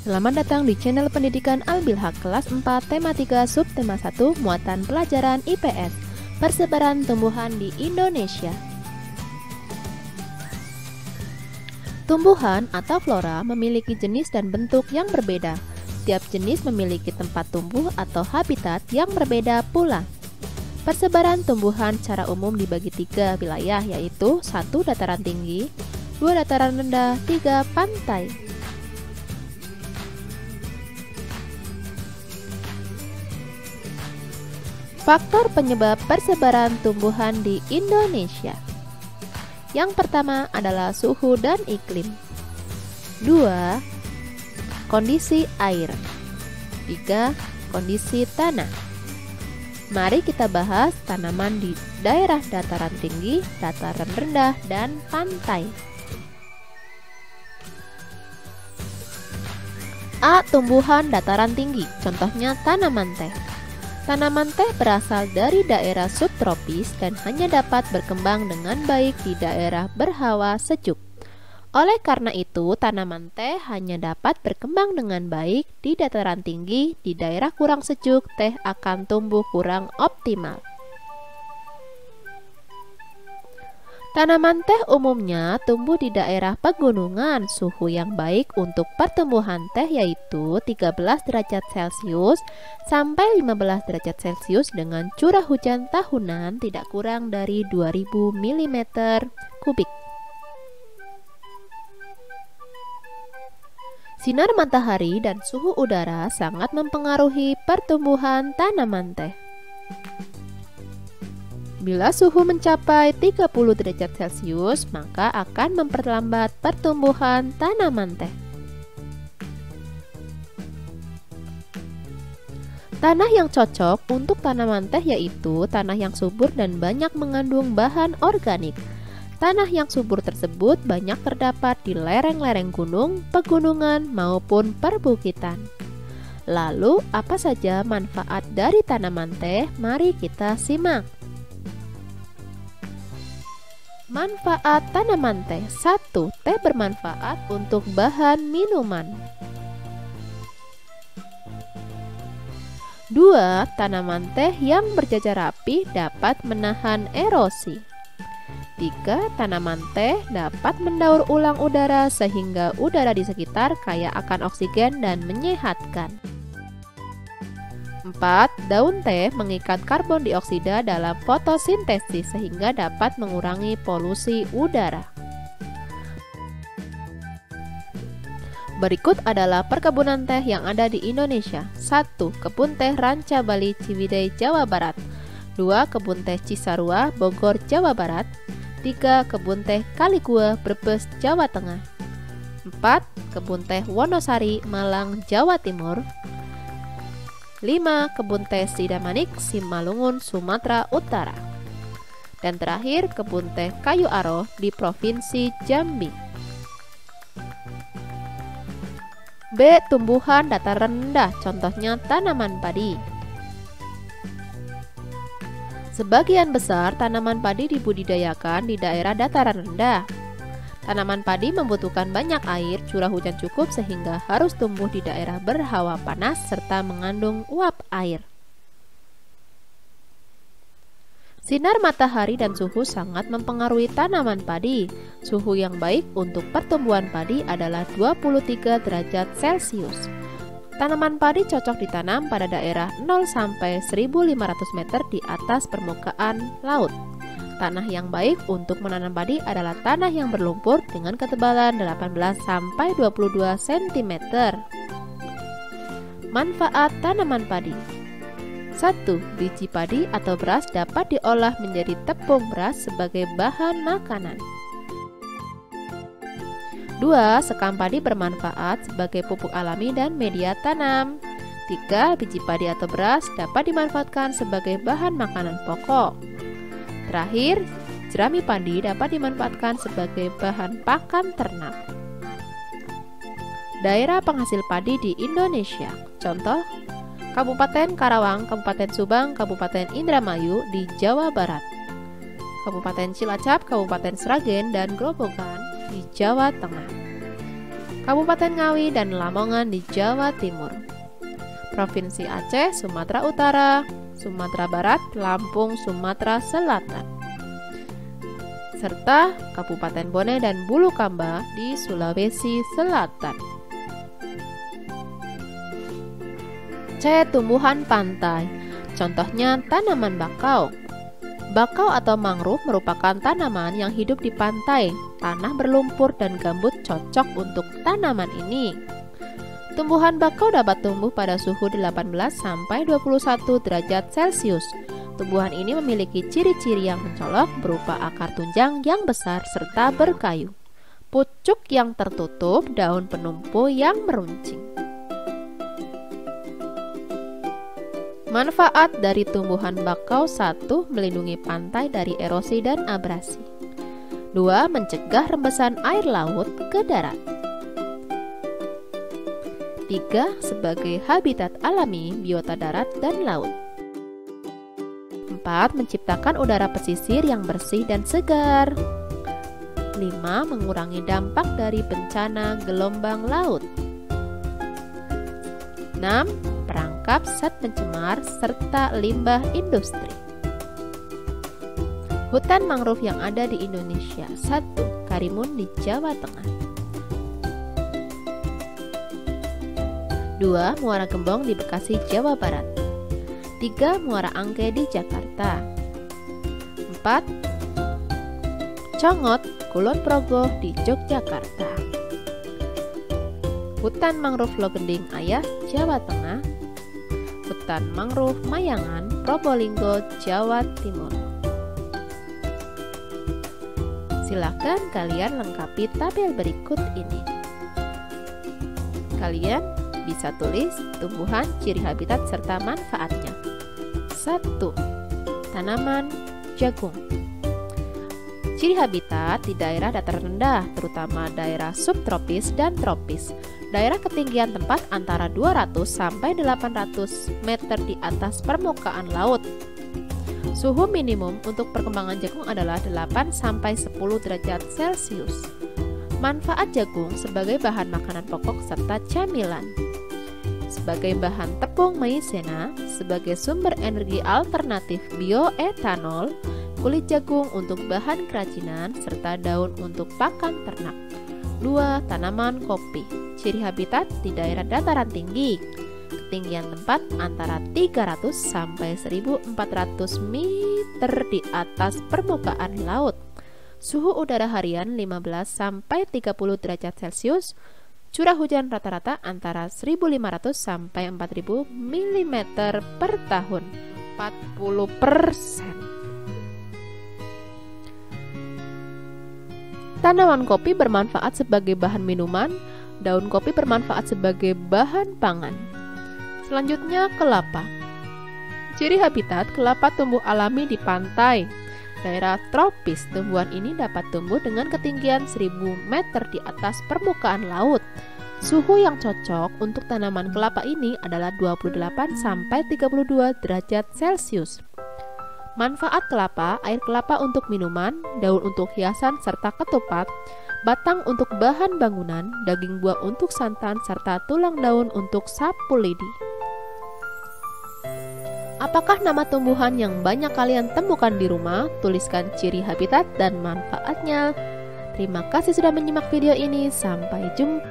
Selamat datang di channel pendidikan Al-Bilhaq kelas 4 tema 3 subtema 1 muatan pelajaran IPS persebaran tumbuhan di Indonesia. Tumbuhan atau flora memiliki jenis dan bentuk yang berbeda. Setiap jenis memiliki tempat tumbuh atau habitat yang berbeda pula. Persebaran tumbuhan secara umum dibagi 3 wilayah, yaitu 1 dataran tinggi, 2 dataran rendah, 3 pantai. Faktor penyebab persebaran tumbuhan di Indonesia. Yang pertama adalah suhu dan iklim. 2. Kondisi air. 3. Kondisi tanah. Mari kita bahas tanaman di daerah dataran tinggi, dataran rendah, dan pantai. A. Tumbuhan dataran tinggi, contohnya tanaman teh. Tanaman teh berasal dari daerah subtropis dan hanya dapat berkembang dengan baik di daerah berhawa sejuk. Oleh karena itu, tanaman teh hanya dapat berkembang dengan baik di dataran tinggi. Di daerah kurang sejuk, teh akan tumbuh kurang optimal. Tanaman teh umumnya tumbuh di daerah pegunungan. Suhu yang baik untuk pertumbuhan teh yaitu 13 derajat Celcius sampai 15 derajat Celcius dengan curah hujan tahunan tidak kurang dari 2000 mm kubik. Sinar matahari dan suhu udara sangat mempengaruhi pertumbuhan tanaman teh. Bila suhu mencapai 30 derajat Celcius, maka akan memperlambat pertumbuhan tanaman teh. Tanah yang cocok untuk tanaman teh yaitu tanah yang subur dan banyak mengandung bahan organik. Tanah yang subur tersebut banyak terdapat di lereng-lereng gunung, pegunungan, maupun perbukitan. Lalu, apa saja manfaat dari tanaman teh? Mari kita simak. Manfaat tanaman teh. 1. Teh bermanfaat untuk bahan minuman. 2. Tanaman teh yang berjajar rapi dapat menahan erosi. 3. Tanaman teh dapat mendaur ulang udara sehingga udara di sekitar kaya akan oksigen dan menyehatkan. 4. Daun teh mengikat karbon dioksida dalam fotosintesis sehingga dapat mengurangi polusi udara. Berikut adalah perkebunan teh yang ada di Indonesia. 1. Kebun teh Ranca Bali, Ciwidey, Jawa Barat. 2. Kebun teh Cisarua, Bogor, Jawa Barat. 3. Kebun teh Kaligua, Brebes, Jawa Tengah. 4. Kebun teh Wonosari, Malang, Jawa Timur. 5. Kebun teh Sidamanik, Simalungun, Sumatera Utara. Dan terakhir, kebun teh Kayu Aro di Provinsi Jambi. B. Tumbuhan dataran rendah, contohnya tanaman padi. Sebagian besar tanaman padi dibudidayakan di daerah dataran rendah. Tanaman padi membutuhkan banyak air, curah hujan cukup sehingga harus tumbuh di daerah berhawa panas serta mengandung uap air. Sinar matahari dan suhu sangat mempengaruhi tanaman padi. Suhu yang baik untuk pertumbuhan padi adalah 23 derajat Celcius. Tanaman padi cocok ditanam pada daerah 0 sampai 1500 meter di atas permukaan laut. Tanah yang baik untuk menanam padi adalah tanah yang berlumpur dengan ketebalan 18 sampai 22 cm. Manfaat tanaman padi. 1. Biji padi atau beras dapat diolah menjadi tepung beras sebagai bahan makanan. 2. Sekam padi bermanfaat sebagai pupuk alami dan media tanam. 3. Biji padi atau beras dapat dimanfaatkan sebagai bahan makanan pokok. Terakhir, jerami padi dapat dimanfaatkan sebagai bahan pakan ternak. Daerah penghasil padi di Indonesia. Contoh, Kabupaten Karawang, Kabupaten Subang, Kabupaten Indramayu di Jawa Barat. Kabupaten Cilacap, Kabupaten Sragen, dan Grobogan di Jawa Tengah. Kabupaten Ngawi dan Lamongan di Jawa Timur, Provinsi Aceh, Sumatera Utara, Sumatera Barat, Lampung, Sumatera Selatan, serta Kabupaten Bone dan Bulukamba di Sulawesi Selatan. C. Tumbuhan pantai. Contohnya tanaman bakau. Bakau atau mangrove merupakan tanaman yang hidup di pantai. Tanah berlumpur dan gambut cocok untuk tanaman ini. Tumbuhan bakau dapat tumbuh pada suhu 18 sampai 21 derajat Celcius. Tumbuhan ini memiliki ciri-ciri yang mencolok berupa akar tunjang yang besar serta berkayu, pucuk yang tertutup, daun penumpu yang meruncing. Manfaat dari tumbuhan bakau: 1. Melindungi pantai dari erosi dan abrasi. 2. Mencegah rembesan air laut ke darat. 3. Sebagai habitat alami biota darat dan laut. 4. Menciptakan udara pesisir yang bersih dan segar. 5. Mengurangi dampak dari bencana gelombang laut. 6. Perangkap zat pencemar serta limbah industri. Hutan mangrove yang ada di Indonesia: 1. Karimun di Jawa Tengah. 2. Muara Gembong di Bekasi, Jawa Barat. 3. Muara Angke di Jakarta. 4. Congot, Kulon Progo di Yogyakarta. Hutan mangrove Logending Ayah, Jawa Tengah. Hutan mangrove Mayangan, Probolinggo, Jawa Timur. Silakan kalian lengkapi tabel berikut ini. Kalian bisa tulis tumbuhan, ciri habitat, serta manfaatnya. 1. Tanaman jagung. Ciri habitat di daerah dataran rendah, terutama daerah subtropis dan tropis. Daerah ketinggian tempat antara 200 sampai 800 meter di atas permukaan laut. Suhu minimum untuk perkembangan jagung adalah 8 sampai 10 derajat Celcius. Manfaat jagung sebagai bahan makanan pokok serta camilan. Sebagai bahan tepung maizena, sebagai sumber energi alternatif bioetanol, kulit jagung untuk bahan kerajinan, serta daun untuk pakan ternak. 2. Tanaman kopi. Ciri habitat di daerah dataran tinggi, ketinggian tempat antara 300 sampai 1400 meter di atas permukaan laut. Suhu udara harian 15 sampai 30 derajat Celcius. Curah hujan rata-rata antara 1.500 sampai 4.000 mm per tahun, 40%. Tanaman kopi bermanfaat sebagai bahan minuman. Daun kopi bermanfaat sebagai bahan pangan. Selanjutnya, kelapa. Ciri habitat: kelapa tumbuh alami di pantai. Daerah tropis, tumbuhan ini dapat tumbuh dengan ketinggian 1000 meter di atas permukaan laut. Suhu yang cocok untuk tanaman kelapa ini adalah 28 sampai 32 derajat Celcius. Manfaat kelapa: air kelapa untuk minuman, daun untuk hiasan serta ketupat, batang untuk bahan bangunan, daging buah untuk santan, serta tulang daun untuk sapu lidi. Apakah nama tumbuhan yang banyak kalian temukan di rumah? Tuliskan ciri habitat dan manfaatnya. Terima kasih sudah menyimak video ini. Sampai jumpa.